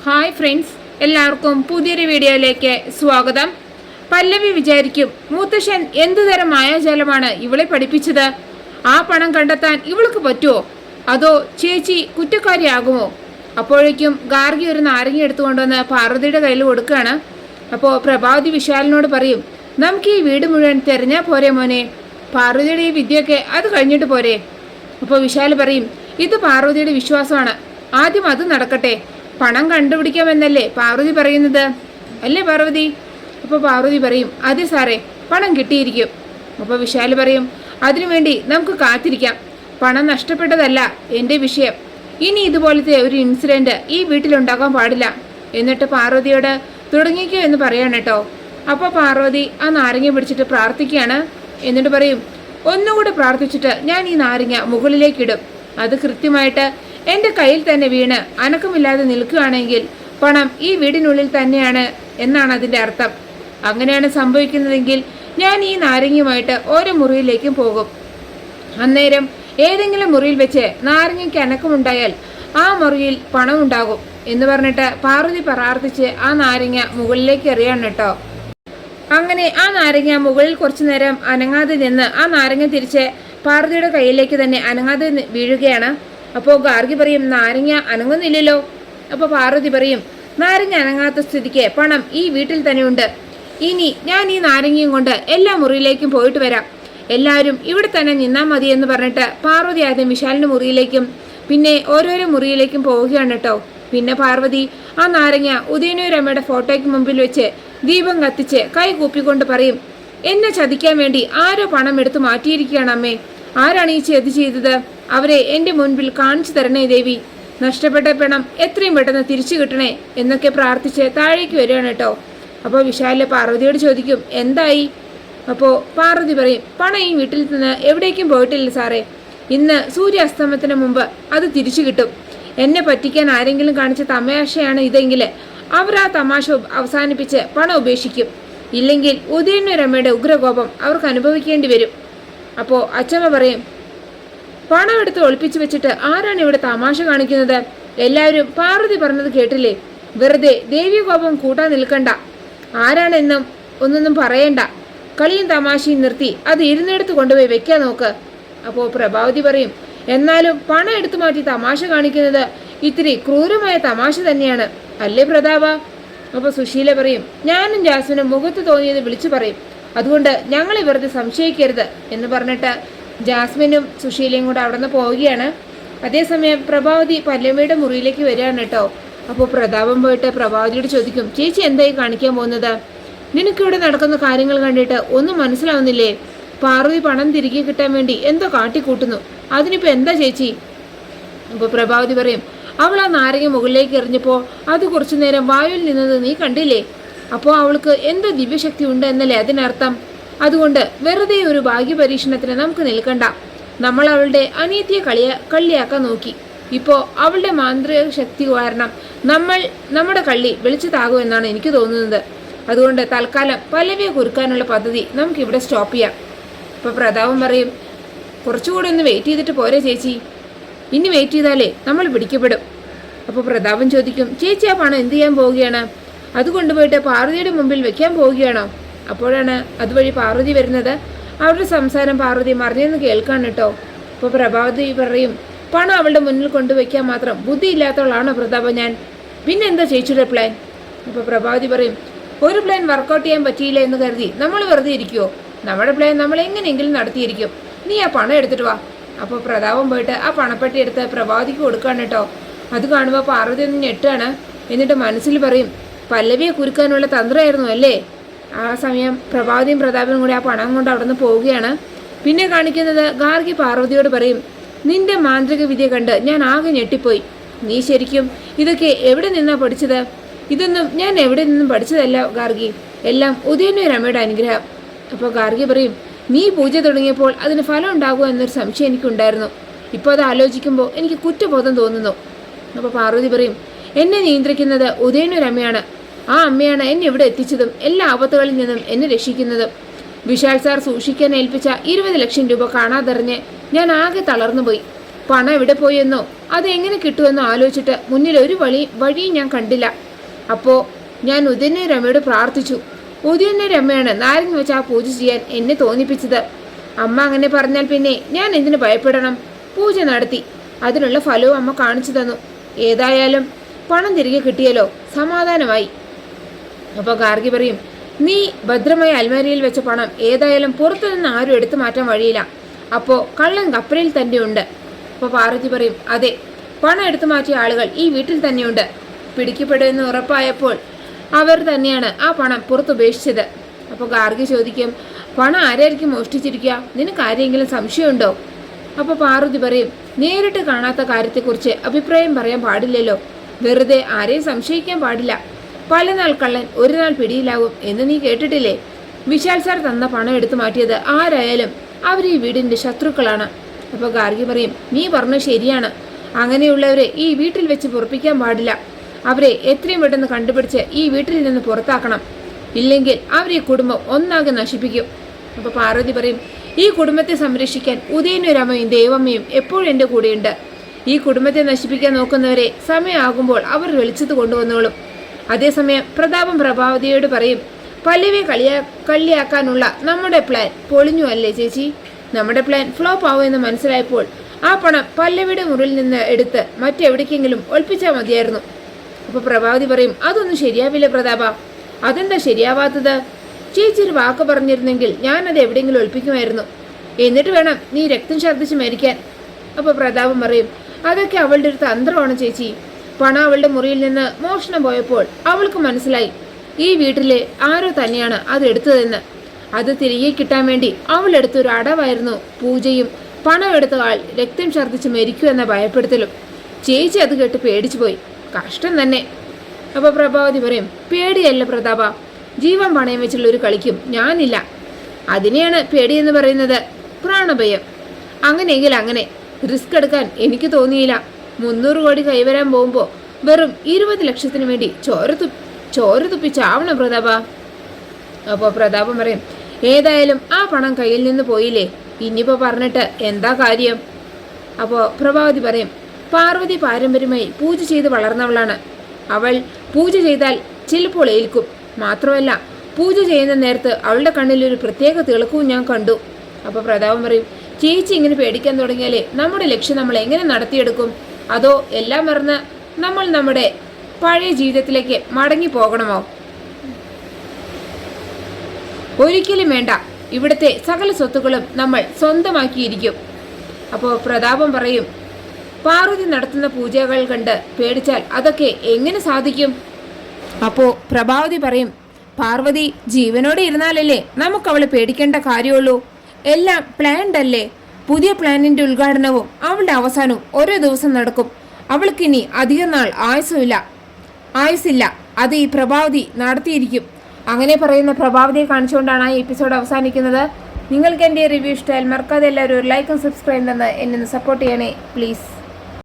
Hi friends, എല്ലാവർക്കും പുതിയൊരു വീഡിയോയിലേക്ക് സ്വാഗതം. പല്ലവി വിചാരിക്കും, മൂത്തശ്ശൻ എന്തു തരം മായാജാലമാണ് ഇവളെ പഠിപ്പിച്ചത്? ആ പണം കണ്ടെത്താൻ ഇവൾക്ക് പറ്റുമോ? അതോ ചേച്ചി കുറ്റക്കാരിയാകുമോ? അപ്പോഴേക്കും ഗാർഗി ഒരു നാരങ്ങ എടുത്തുകൊണ്ടുവന്ന് പാർവതിയുടെ കയ്യിൽ കൊടുക്കുകയാണ്. അപ്പോൾ പ്രഭാവതി വിശാലിനോട് പറയും, നമുക്ക് ഈ വീട് മുഴുവൻ തിരഞ്ഞാൽ പോരെ മോനെ? പാർവതിയുടെ ഈ വിദ്യയൊക്കെ അത് കഴിഞ്ഞിട്ട് പോരെ? അപ്പോൾ വിശാൽ പറയും, ഇത് പാർവതിയുടെ വിശ്വാസമാണ്, ആദ്യം അത് നടക്കട്ടെ, പണം കണ്ടുപിടിക്കാമെന്നല്ലേ പാർവതി പറയുന്നത്, അല്ലേ പാർവതി? അപ്പോൾ പാർവതി പറയും, അതെ സാറേ, പണം കിട്ടിയിരിക്കും. അപ്പോൾ വിശാൽ പറയും, അതിനുവേണ്ടി നമുക്ക് കാത്തിരിക്കാം. പണം നഷ്ടപ്പെട്ടതല്ല എൻ്റെ വിഷയം. ഇനി ഇതുപോലത്തെ ഒരു ഇൻസിഡൻറ്റ് ഈ വീട്ടിലുണ്ടാകാൻ പാടില്ല. എന്നിട്ട് പാർവതിയോട് തുടങ്ങിക്കോ എന്ന് പറയാണ് കേട്ടോ. അപ്പോൾ പാർവതി ആ നാരങ്ങ പിടിച്ചിട്ട് പ്രാർത്ഥിക്കുകയാണ്. എന്നിട്ട് പറയും, ഒന്നുകൂടെ പ്രാർത്ഥിച്ചിട്ട് ഞാൻ ഈ നാരങ്ങ മുകളിലേക്കിടും. അത് കൃത്യമായിട്ട് എൻ്റെ കയ്യിൽ തന്നെ വീണ് അനക്കമില്ലാതെ നിൽക്കുകയാണെങ്കിൽ പണം ഈ വീടിനുള്ളിൽ തന്നെയാണ് എന്നാണ് അതിൻ്റെ അർത്ഥം. അങ്ങനെയാണ് സംഭവിക്കുന്നതെങ്കിൽ ഞാൻ ഈ നാരങ്ങയുമായിട്ട് ഓരോ മുറിയിലേക്കും പോകും. അന്നേരം ഏതെങ്കിലും മുറിയിൽ വെച്ച് നാരങ്ങയ്ക്ക് അനക്കമുണ്ടായാൽ ആ മുറിയിൽ പണം ഉണ്ടാകും എന്ന് പറഞ്ഞിട്ട് പാർവതി പ്രാർത്ഥിച്ച് ആ നാരങ്ങ മുകളിലേക്ക് എറിയാണ് കേട്ടോ. അങ്ങനെ ആ നാരങ്ങ മുകളിൽ കുറച്ചു നേരം അനങ്ങാതെ നിന്ന് ആ നാരങ്ങ തിരിച്ച് പാർവതിയുടെ കയ്യിലേക്ക് തന്നെ അനങ്ങാതെ വീഴുകയാണ്. അപ്പോൾ ഗാർഗി പറയും, നാരങ്ങ അനങ്ങുന്നില്ലല്ലോ. അപ്പോൾ പാർവതി പറയും, നാരങ്ങ അനങ്ങാത്ത സ്ഥിതിക്ക് പണം ഈ വീട്ടിൽ തന്നെ ഉണ്ട്. ഇനി ഞാൻ ഈ നാരങ്ങയും കൊണ്ട് എല്ലാ മുറിയിലേക്കും പോയിട്ട് വരാം, എല്ലാവരും ഇവിടെ തന്നെ നിന്നാൽ മതി എന്ന് പറഞ്ഞിട്ട് പാർവതി ആദ്യം വിശാലിൻ്റെ മുറിയിലേക്കും പിന്നെ ഓരോരോ മുറിയിലേക്കും പോവുകയാണ് കേട്ടോ. പിന്നെ പാർവതി ആ നാരങ്ങ ഉദയനൂരമ്മയുടെ ഫോട്ടോയ്ക്ക് മുമ്പിൽ വെച്ച് ദീപം കത്തിച്ച് കൈ കൂപ്പിക്കൊണ്ട് പറയും, എന്നെ ചതിക്കാൻ വേണ്ടി ആരോ പണം എടുത്തു മാറ്റിയിരിക്കുകയാണ് അമ്മേ. ആരാണ് ഈ ചതി ചെയ്തത്? അവരെ എൻ്റെ മുൻപിൽ കാണിച്ചു തരണേ ദേവി. നഷ്ടപ്പെട്ട പണം എത്രയും പെട്ടെന്ന് തിരിച്ചു കിട്ടണേ എന്നൊക്കെ പ്രാർത്ഥിച്ച് താഴേക്ക് വരികയാണ് കേട്ടോ. അപ്പോൾ വിശാല് പാർവതിയോട് ചോദിക്കും, എന്തായി? അപ്പോൾ പാർവതി പറയും, പണം ഈ വീട്ടിൽ നിന്ന് എവിടേക്കും പോയിട്ടില്ല സാറേ. ഇന്ന് സൂര്യാസ്തമനത്തിന് മുമ്പ് അത് തിരിച്ചു കിട്ടും. എന്നെ പറ്റിക്കാൻ ആരെങ്കിലും കാണിച്ച തമാശയാണ് ഇതെങ്കിൽ അവർ ആ തമാശ അവസാനിപ്പിച്ച് പണം ഉപേക്ഷിക്കും. ഇല്ലെങ്കിൽ ഉദയനൂരമ്മയുടെ ഉഗ്രകോപം അവർക്ക് അനുഭവിക്കേണ്ടി വരും. അപ്പോൾ അച്ചമ്മ പറയും, പണം എടുത്ത് ഒളിപ്പിച്ചു വെച്ചിട്ട് ആരാണ് ഇവിടെ തമാശ കാണിക്കുന്നത്? എല്ലാവരും പാർവതി പറഞ്ഞത് കേട്ടില്ലേ? വെറുതെ ദേവീകോപം കൂട്ടാൻ നിൽക്കണ്ട. ആരാണെന്നും ഒന്നൊന്നും പറയണ്ട. കളിയും തമാശയും നിർത്തി അത് ഇരുന്നിടത്ത് കൊണ്ടുപോയി വെക്കാൻ നോക്ക്. അപ്പോൾ പ്രഭാവതി പറയും, എന്നാലും പണം എടുത്തു മാറ്റി തമാശ കാണിക്കുന്നത് ഇത്തിരി ക്രൂരമായ തമാശ തന്നെയാണ് അല്ലേ പ്രതാപ? അപ്പോൾ സുശീല പറയും, ഞാനും ജാസ്മിനും മുഖത്ത് തോന്നിയത് വിളിച്ചു പറയും, അതുകൊണ്ട് ഞങ്ങളെ വെറുതെ സംശയിക്കരുത് എന്ന് പറഞ്ഞിട്ട് ജാസ്മിനും സുശീലയും കൂടെ അവിടെ നിന്ന് പോവുകയാണ്. അതേസമയം പ്രഭാവതി പല്ലമ്മയുടെ മുറിയിലേക്ക് വരികയാണ് കേട്ടോ. അപ്പോൾ പ്രതാപം പോയിട്ട് പ്രഭാവതിയോട് ചോദിക്കും, ചേച്ചി എന്തായി കാണിക്കാൻ പോകുന്നത്? നിനക്കിവിടെ നടക്കുന്ന കാര്യങ്ങൾ കണ്ടിട്ട് ഒന്നും മനസ്സിലാവുന്നില്ലേ? പാർവതി പണം തിരികെ കിട്ടാൻ വേണ്ടി എന്തോ കാട്ടിക്കൂട്ടുന്നു, അതിനിപ്പോൾ എന്താ ചേച്ചി? അപ്പോൾ പ്രഭാവതി പറയും, അവൾ ആ നാരങ്ങ മുകളിലേക്ക് എറിഞ്ഞപ്പോൾ അത് കുറച്ചു നേരം വായുവിൽ നിന്നത് നീ കണ്ടില്ലേ? അപ്പോൾ അവൾക്ക് എന്തോ ദിവ്യശക്തി ഉണ്ട് എന്നല്ലേ അതിനർത്ഥം? അതുകൊണ്ട് വെറുതെ ഒരു ഭാഗ്യപരീക്ഷണത്തിന് നമുക്ക് നിൽക്കണ്ട. നമ്മൾ അവളുടെ അനിയത്തിയെ കള്ളിയാക്കാൻ നോക്കി. ഇപ്പോൾ അവളുടെ മാന്ത്രിക ശക്തി കാരണം നമ്മുടെ കള്ളി വെളിച്ചത്താകുമെന്നാണ് എനിക്ക് തോന്നുന്നത്. അതുകൊണ്ട് തൽക്കാലം പല്ലവിയെ കുറുക്കാനുള്ള പദ്ധതി നമുക്കിവിടെ സ്റ്റോപ്പ് ചെയ്യാം. ഇപ്പോൾ പ്രതാപം പറയും, കുറച്ചുകൂടി ഒന്ന് വെയിറ്റ് ചെയ്തിട്ട് പോരെ ചേച്ചി? ഇനി വെയിറ്റ് ചെയ്താലേ നമ്മൾ പിടിക്കപ്പെടും. അപ്പോൾ പ്രതാപൻ ചോദിക്കും, ചേച്ചി ആ പണം എന്ത് ചെയ്യാൻ പോവുകയാണ്? അത് കൊണ്ടുപോയിട്ട് പാർവതിയുടെ മുമ്പിൽ വെക്കാൻ പോവുകയാണോ? അപ്പോഴാണ് അതുവഴി പാർവതി വരുന്നത്. അവരുടെ സംസാരം പാർവതി മറിഞ്ഞെന്ന് കേൾക്കാൻ കേട്ടോ. അപ്പോൾ പ്രഭാവതി പറയും, പണം അവളുടെ മുന്നിൽ കൊണ്ടുവയ്ക്കാൻ മാത്രം ബുദ്ധിയില്ലാത്തവളാണോ പ്രതാപ ഞാൻ? പിന്നെന്താ ചേച്ചിയുടെ പ്ലാൻ? അപ്പോൾ പ്രഭാവതി പറയും, ഒരു പ്ലാൻ വർക്കൗട്ട് ചെയ്യാൻ പറ്റിയില്ല എന്ന് കരുതി നമ്മൾ വെറുതെ ഇരിക്കുമോ? നമ്മുടെ പ്ലാൻ നമ്മൾ എങ്ങനെയെങ്കിലും നടത്തിയിരിക്കും. നീ ആ പണം എടുത്തിട്ട് വാ. അപ്പോൾ പ്രതാപം പോയിട്ട് ആ പണപ്പെട്ടി എടുത്ത് പ്രഭാവതിക്ക് കൊടുക്കുകയാണ് കേട്ടോ. അത് കാണുമ്പോൾ പാർവതി ഒന്ന് ഞെട്ടാണ്. എന്നിട്ട് മനസ്സിൽ പറയും, പല്ലവിയെ കുരുക്കാനുള്ള തന്ത്രമായിരുന്നു അല്ലേ? ആ സമയം പ്രഭാവതിയും പ്രതാപനും കൂടി ആ പണം കൊണ്ട് അവിടെ നിന്ന് പോവുകയാണ്. പിന്നെ കാണിക്കുന്നത് ഗാർഗി പാർവതിയോട് പറയും, നിന്റെ മാന്ത്രിക വിദ്യ കണ്ട് ഞാൻ ആകെ ഞെട്ടിപ്പോയി. നീ ശരിക്കും ഇതൊക്കെ എവിടെ നിന്നാണ് പഠിച്ചത്? ഇതൊന്നും ഞാൻ എവിടെ നിന്നും പഠിച്ചതല്ല ഗാർഗി, എല്ലാം ഉദയനൂരമ്മയുടെ അനുഗ്രഹം. അപ്പോൾ ഗാർഗി പറയും, നീ പൂജ തുടങ്ങിയപ്പോൾ അതിന് ഫലം ഉണ്ടാകുമോ എന്നൊരു സംശയം എനിക്കുണ്ടായിരുന്നു. ഇപ്പോൾ അത് ആലോചിക്കുമ്പോൾ എനിക്ക് കുറ്റബോധം തോന്നുന്നു. അപ്പോൾ പാർവതി പറയും, എന്നെ നിയന്ത്രിക്കുന്നത് ഉദയനൂരമ്മയാണ്. ആ അമ്മയാണ് എന്നെ ഇവിടെ എത്തിച്ചതും എല്ലാ ആപത്തുകളിൽ നിന്നും എന്നെ രക്ഷിക്കുന്നതും. വിശാൽ സാർ സൂക്ഷിക്കാൻ ഏൽപ്പിച്ച 20 ലക്ഷം രൂപ കാണാതറിഞ്ഞ് ഞാൻ ആകെ തളർന്നുപോയി. പണം എവിടെ പോയെന്നോ അത് എങ്ങനെ കിട്ടുമെന്നോ ആലോചിച്ചിട്ട് മുന്നിൽ ഒരു വഴിയും ഞാൻ കണ്ടില്ല. അപ്പോൾ ഞാൻ ഉദയനെ രമയോട് പ്രാർത്ഥിച്ചു. ഉദയനെ രമയാണ് നാരങ്ങ വെച്ച് ആ പൂജ ചെയ്യാൻ എന്നെ തോന്നിപ്പിച്ചത്. അമ്മ അങ്ങനെ പറഞ്ഞാൽ പിന്നെ ഞാൻ എന്തിനു ഭയപ്പെടണം? പൂജ നടത്തി, അതിനുള്ള ഫലവും അമ്മ കാണിച്ചു തന്നു. ഏതായാലും പണം തിരികെ കിട്ടിയല്ലോ, സമാധാനമായി. അപ്പോൾ ഗാർഗി പറയും, നീ ഭദ്രമായ അൽമാരിയിൽ വെച്ച പണം ഏതായാലും പുറത്തുനിന്ന് ആരും എടുത്തു മാറ്റാൻ വഴിയില്ല. അപ്പോൾ കള്ളൻ കപ്പലിൽ തന്നെയുണ്ട്. അപ്പോൾ പാർവതി പറയും, അതെ, പണം എടുത്തു മാറ്റിയ ആളുകൾ ഈ വീട്ടിൽ തന്നെയുണ്ട്. പിടിക്കപ്പെടുമെന്ന് ഉറപ്പായപ്പോൾ അവർ തന്നെയാണ് ആ പണം പുറത്തുപേക്ഷിച്ചത്. അപ്പോൾ ഗാർഗി ചോദിക്കും, പണം ആരായിരിക്കും മോഷ്ടിച്ചിരിക്കുക? നിനക്ക് ആരെങ്കിലും സംശയമുണ്ടോ? അപ്പോൾ പാർവതി പറയും, നേരിട്ട് കാണാത്ത കാര്യത്തെക്കുറിച്ച് അഭിപ്രായം പറയാൻ പാടില്ലല്ലോ. വെറുതെ ആരെയും സംശയിക്കാൻ പാടില്ല. പല നാൾ കള്ളൻ ഒരു നാൾ പിടിയിലാവും എന്ന് നീ കേട്ടിട്ടില്ലേ? വിശാൽ സാർ തന്ന പണം എടുത്തു മാറ്റിയത് ആരായാലും അവർ ഈ വീടിൻ്റെ ശത്രുക്കളാണ്. അപ്പോൾ ഗാർഗി പറയും, നീ പറഞ്ഞത് ശരിയാണ്. അങ്ങനെയുള്ളവരെ ഈ വീട്ടിൽ വെച്ച് പൊറപ്പിക്കാൻ പാടില്ല. അവരെ എത്രയും പെട്ടെന്ന് കണ്ടുപിടിച്ച് ഈ വീട്ടിൽ നിന്ന് പുറത്താക്കണം. ഇല്ലെങ്കിൽ അവർ ഈ കുടുംബം ഒന്നാകെ നശിപ്പിക്കും. അപ്പോൾ പാർവതി പറയും, ഈ കുടുംബത്തെ സംരക്ഷിക്കാൻ ഉദയനും രമയും ദേവമ്മയും എപ്പോഴും എൻ്റെ കൂടെയുണ്ട്. ഈ കുടുംബത്തെ നശിപ്പിക്കാൻ നോക്കുന്നവരെ സമയമാകുമ്പോൾ അവർ വെളിച്ചത്ത് കൊണ്ടുവന്നോളും. അതേസമയം പ്രതാപം പ്രഭാവതിയോട് പറയും, പല്ലവിയെ കളിയാക്കാനുള്ള നമ്മുടെ പ്ലാൻ പൊളിഞ്ഞു അല്ലേ ചേച്ചി? നമ്മുടെ പ്ലാൻ ഫ്ലോപ്പ് ആവുമെന്ന് മനസ്സിലായപ്പോൾ ആ പണം പല്ലവിയുടെ മുറിയിൽ നിന്ന് എടുത്ത് മറ്റെവിടേക്കെങ്കിലും ഒളിപ്പിച്ചാൽ മതിയായിരുന്നു. അപ്പോൾ പ്രഭാവതി പറയും, അതൊന്നും ശരിയാവില്ല പ്രതാപ. അതെന്താ ശരിയാവാത്തത്? ചേച്ചി ഒരു വാക്ക് പറഞ്ഞിരുന്നെങ്കിൽ ഞാനത് എവിടെയെങ്കിലും ഒളിപ്പിക്കുമായിരുന്നു. എന്നിട്ട് വേണം നീ രക്തം ഛർദ്ദിച്ച് മരിക്കാൻ. അപ്പോൾ പ്രതാപം പറയും, അതൊക്കെ അവളുടെ ഒരു തന്ത്രമാണ് ചേച്ചി. പണം അവളുടെ മുറിയിൽ നിന്ന് മോഷണം പോയപ്പോൾ അവൾക്ക് മനസ്സിലായി ഈ വീട്ടിലെ ആരോ തന്നെയാണ് അത് എടുത്തതെന്ന്. അത് തിരികെ കിട്ടാൻ വേണ്ടി അവൾ എടുത്തൊരു അടവായിരുന്നു പൂജയും പണം എടുത്ത ആൾ രക്തം ഛർദ്ദിച്ച് മരിക്കുമെന്ന ഭയപ്പെടുത്തലും. ചേച്ചി അത് കേട്ട് പേടിച്ചു പോയി. കഷ്ടം തന്നെ. അപ്പോൾ പ്രഭാവതി പറയും, പേടിയല്ല പ്രതാപ, ജീവൻ പണയം വെച്ചുള്ള ഒരു കളിക്കും ഞാനില്ല. അതിനെയാണ് പേടിയെന്ന് പറയുന്നത്, പ്രാണഭയം. അങ്ങനെയെങ്കിൽ അങ്ങനെ റിസ്ക് എടുക്കാൻ എനിക്ക് തോന്നിയില്ല. 300 കോടി കൈവരാൻ പോകുമ്പോൾ വെറും 20 ലക്ഷത്തിന് വേണ്ടി ചോര തുപ്പിച്ചാവണം പ്രതാപ. അപ്പോൾ പ്രതാപം പറയും, ഏതായാലും ആ പണം കയ്യിൽ നിന്ന് പോയില്ലേ, ഇനിയിപ്പോൾ പറഞ്ഞിട്ട് എന്താ കാര്യം? അപ്പോൾ പ്രഭാവതി പറയും, പാർവതി പാരമ്പര്യമായി പൂജ ചെയ്ത് വളർന്നവളാണ്. അവൾ പൂജ ചെയ്താൽ ചിലപ്പോൾ ഏൽക്കും. മാത്രമല്ല, പൂജ ചെയ്യുന്ന നേരത്ത് അവളുടെ കണ്ണിലൊരു പ്രത്യേക തിളക്കവും ഞാൻ കണ്ടു. അപ്പോൾ പ്രതാപം പറയും, ചേച്ചി ഇങ്ങനെ പേടിക്കാൻ തുടങ്ങിയാലേ നമ്മുടെ ലക്ഷ്യം നമ്മൾ എങ്ങനെ നടത്തിയെടുക്കും? അതോ എല്ലാം മറന്ന് നമ്മൾ നമ്മുടെ പഴയ ജീവിതത്തിലേക്ക് മടങ്ങി പോകണമോ? ഒരിക്കലും വേണ്ട. ഇവിടുത്തെ സകല സ്വത്തുക്കളും നമ്മൾ സ്വന്തമാക്കിയിരിക്കും. അപ്പോൾ പ്രതാപം പറയും, പാർവതി നടത്തുന്ന പൂജകൾ കണ്ട് പേടിച്ചാൽ അതൊക്കെ എങ്ങനെ സാധിക്കും? അപ്പോൾ പ്രഭാവതി പറയും, പാർവതി ജീവനോടെ ഇരുന്നാലല്ലേ നമുക്ക് അവളെ പേടിക്കേണ്ട കാര്യമുള്ളൂ. എല്ലാം പ്ലാൻഡ് അല്ലേ? പുതിയ പ്ലാനിന്റെ ഉദ്ഘാടനവും അവളുടെ അവസാനവും ഓരോ ദിവസം നടക്കും. അവൾക്കിനി അധികം നാൾ ആയുസില്ല. അത് ഈ പ്രഭാവതി നടത്തിയിരിക്കും. അങ്ങനെ പറയുന്ന പ്രഭാവതിയെ കാണിച്ചുകൊണ്ടാണ് ഈ എപ്പിസോഡ് അവസാനിക്കുന്നത്. നിങ്ങൾക്ക് എൻ്റെ റിവ്യൂ ഇഷ്ടമായാൽ മറക്കാതെ എല്ലാവരും ഒരു ലൈക്കും സബ്സ്ക്രൈബ് തന്ന് എന്നെ സപ്പോർട്ട് ചെയ്യണേ പ്ലീസ്.